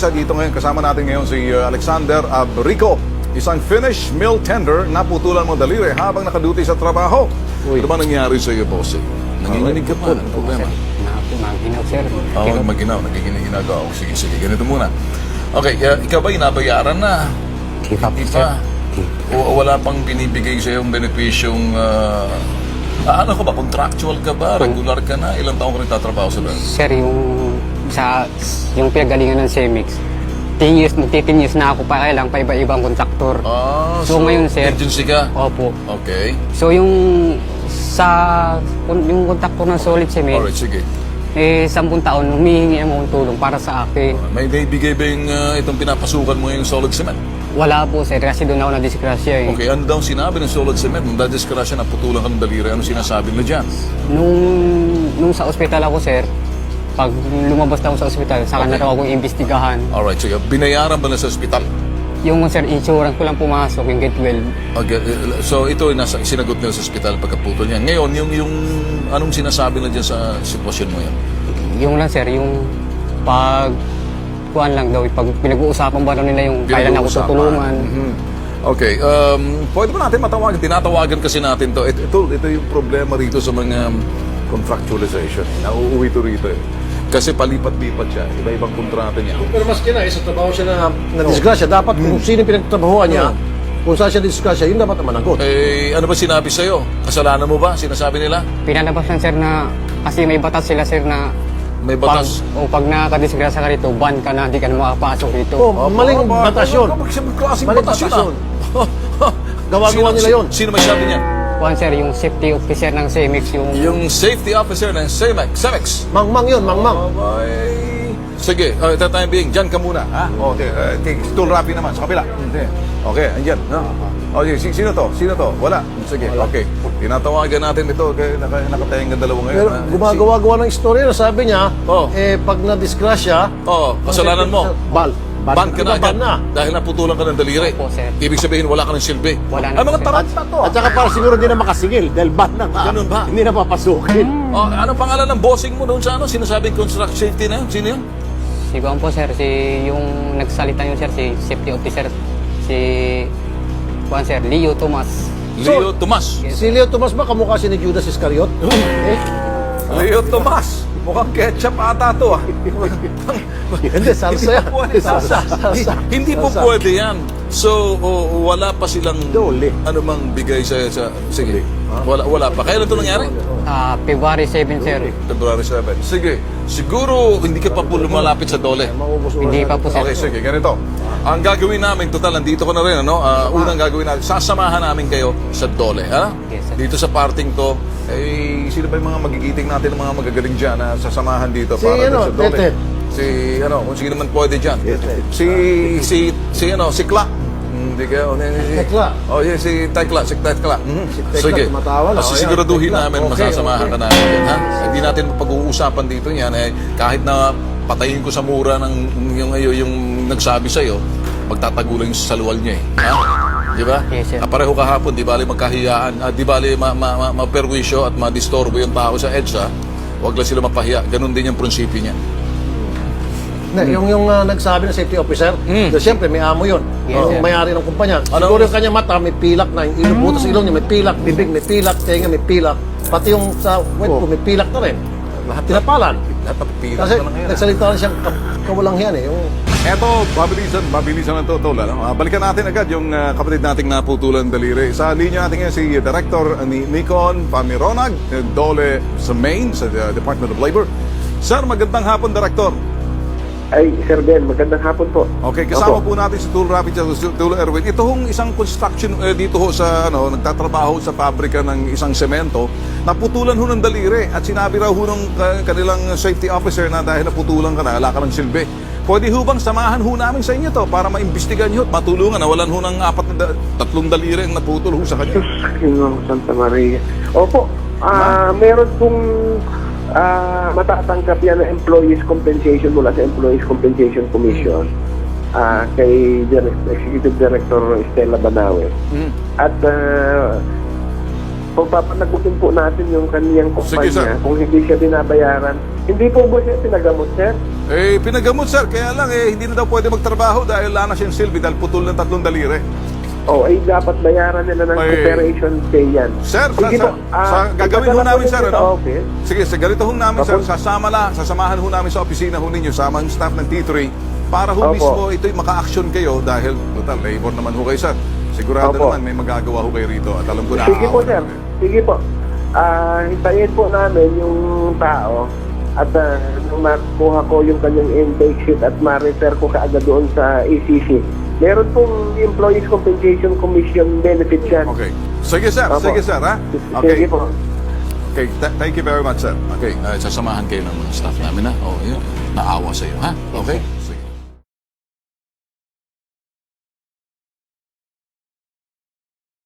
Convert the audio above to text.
isa dito ngayon. Kasama natin ngayon si Alexander Abrico, isang Finnish mill tender na putulan mo daliri habang nakaduty sa trabaho. Ano ba nangyari sa iyo, boss? Nanginginig ka pa. Ano problema? Maginaw, sir. Oo, maginaw. Nagiginig-ginag ako. Sige, ganito muna. Okay, ikaw ba inabayaran na? Di pa po, Di sir. pa? O wala pang binibigay sa iyong benepisyong... ano ka ba? Contractual ka ba? Regular ka na? Ilang taong ka nagtatrabaho sa doon? Sir, yung pinagalingan ng CEMEX, 10 years, magti-10 years na ako pa lang pa iba-ibang kontraktor. So ngayon, sir, agency ka? Opo. Okay. So yung kontraktor ng Solid Cement, Alright, sige. 10 taon, humihingi ang tulong para sa akin. May naibigay ba yung itong pinapasukan mo yung solid cement? Wala po, sir, kasi doon ako na-disgrasya eh. Okay, ano daw sinabi ng solid cement? Nung dadiskrasya na putulan ka ng daliri, ano sinasabi nila dyan? Nung sa ospital ako, sir, pag lumabas na ako sa ospital, saka na daw akong imbestigahan. Alright, sige. Binayaran ba na sa ospital? Yung sir, insurance ko lang pumasok, yung Get Well. Okay, so ito yung sinagot nila sa ospital pagkaputol niya. Ngayon, yung anong sinasabi na dyan sa sitwasyon mo yan? Yung lang, sir, yung kuhaan lang daw, pag pinag-uusapan ba daw nila yung kailan ako tutulungan. Okay, pwede ba natin matawagan? Tinatawagan kasi natin to. Ito yung problema rito sa mga contractualization. Nauuwi to rito eh. Kasi palipat-lipat siya. Iba-ibang kontrata niya. Pero maski na, sa trabaho siya na disgrasya, dapat kung sino pinagtatrabahuan niya, kung saan siya disgrasya, yun dapat na managot. Eh, ano ba sinabi sa'yo? Kasalanan mo ba? Sinasabi nila? Pinalabas lang, sir, na kasi may batas sila, sir, na May batas? pag nakadisgrasya ka rito, ban ka na, hindi ka na makapasok dito. Maling batas yun. Klaseng Maling batas batas yun. yun. Gawa-gawa nila yun. Sino may sabi niyan? Kuhaan, sir, yung safety officer ng CEMEX, Yung safety officer ng CEMEX. Mangmang yun, mangmang. Sige, ito time being, dyan ka muna. Ha? Okay, tool rapi naman, sa kabila. Okay, andyan. No? Okay, sino to? Sino to? Wala. Sige, okay. Tinatawagan natin ito, nakatayang ng dalawa ngayon. Pero gumagawa-gawa ng istorya na sabi niya, pag na-disgrasya, kasalanan mo. Ban ka na agad. Ban na. Dahil naputulan ka ng daliri. Opo, sir. Ibig sabihin, wala ka ng silbi. Wala na, Ay, mga sir. taranta to. At saka para siguro hindi na makasingil dahil ban na nga. Ganun ba? Hindi na papasukin. Anong pangalan ng bossing mo doon sa sinasabing construct safety na yun? Sino yun? Kuhaan po, sir, yung nagsalita yun, sir, si safety officer, kuhaan, sir, Leo Tomas. Leo Tomas. Si Leo Tomas ba kamukha si ni Judas Iscariot? Leo Tomas. Mukhang ketchup ata to ah. Hindi, salsa yan. Salsa. Hindi po pwede yan. So, wala pa silang Dole. anumang bigay sa sige. Wala pa. Kailan ito nangyari? February 7, sir. February 7. Sige. Siguro hindi ka pa po lumalapit sa dole. Hindi pa po, sir. Okay, sige. Ganito. Ang gagawin namin, total, nandito ko na rin, ano? Unang gagawin natin, sasamahan namin kayo sa dole, ha? Yes, sir. Dito sa parting to, sino ba yung mga magigiting natin, ng mga magagaling dyan na sasamahan dito Si, para ano, sa dole? Tete. Kung sino naman pwede dyan. Si Kla. Hindi kayo. Tekla. Si Tekla. Tekla, Sige. tumatawa lang. Siguraduhin Tekla. namin, Okay, masasamahan ka namin yan, ha? Hindi natin pag-uusapan dito yan, kahit na patayin ko sa mura ng yung nagsabi sa'yo, magtatagulan yung saluwal niya eh. Ha? Di ba? Yes, sir. Pareho kahapon, di bali magkahiyaan, di bali maperwisyo at madistorbo yung tao sa EDSA, huwag lang sila mapahiya. Ganun din yung prinsipyo niya. Yung nagsabi ng safety officer, siyempre may amo yun. Yes, Yung sir. may-ari ng kumpanya. Ano? Siguro yung kanya mata may pilak na. Yung ilong butas ilong niya may pilak, bibig may pilak, tenga may pilak. Pati yung sa wet ko may pilak na rin. Lahat tinapalan. Lahat ng pila Kasi na lang yan. nagsalita na siyang kawalang yan eh. Yung Eto, mabilisan ng totoo lang. Balikan natin agad yung kapatid nating naputulan daliri. Sa linya natin ngayon si Director ni Nikon Pamironag, Dole sa Maine, sa Department of Labor. Sir, magandang hapon, Director. Ay, Sir Ben, magandang hapon po. Okay, kasama Opo. po natin si Tool Rapid at Tool Erwin. Ito hong isang construction dito ho sa nagtatrabaho sa pabrika ng isang semento. Naputulan ho ng daliri at sinabi raw ho ng kanilang safety officer na dahil naputulan ka na, wala ka ng silbi. Pwede ho bang samahan ho namin sa inyo to para maimbestigahan nyo at matulungan na walan ho ng tatlong daliri ang naputol ho sa kanya? King Santa Maria. Opo, meron pong matatanggap yan na employees compensation mula sa Employees Compensation Commission kay Executive Director Estela Banawe. At pagpapanagutin po natin yung kaniyang Sige, sir. kumpanya kung hindi siya binabayaran. Hindi po ba siya pinagamot, sir? Pinagamot, sir. Kaya lang, hindi na daw pwede magtrabaho dahil wala na siyang silbi dahil putol ng 3 daliri. Dapat bayaran nila ng May- operation pay yan. Sir, Sige po, gagawin ho ipadala namin, po sir, ninyo sa ano? office. Sige, sa ganito ho namin, sir, Opo. sasamahan ho namin sa opisina ho ninyo, sama yung staff ng T3, para ho Opo. mismo ito'y maka-action kayo dahil, total, labor naman ho kayo, sir. Sigurado Opo. naman may magagawa ho kayo rito at alam ko na Sige po, sir. Sige po. Hintayin po namin yung tao at nung makuha ko yung kanyang intake sheet at ma-refer ko kaagad doon sa ECC. Meron pong Employees Compensation Commission benefit yan. Okay. Sige, sir. Opo. Sige, sir, ha? Sige po. Okay, thank you very much, sir. Okay, sasamahan kayo ng mga staff namin, ha? Oh, yun. Naawa sa iyo, ha? Okay?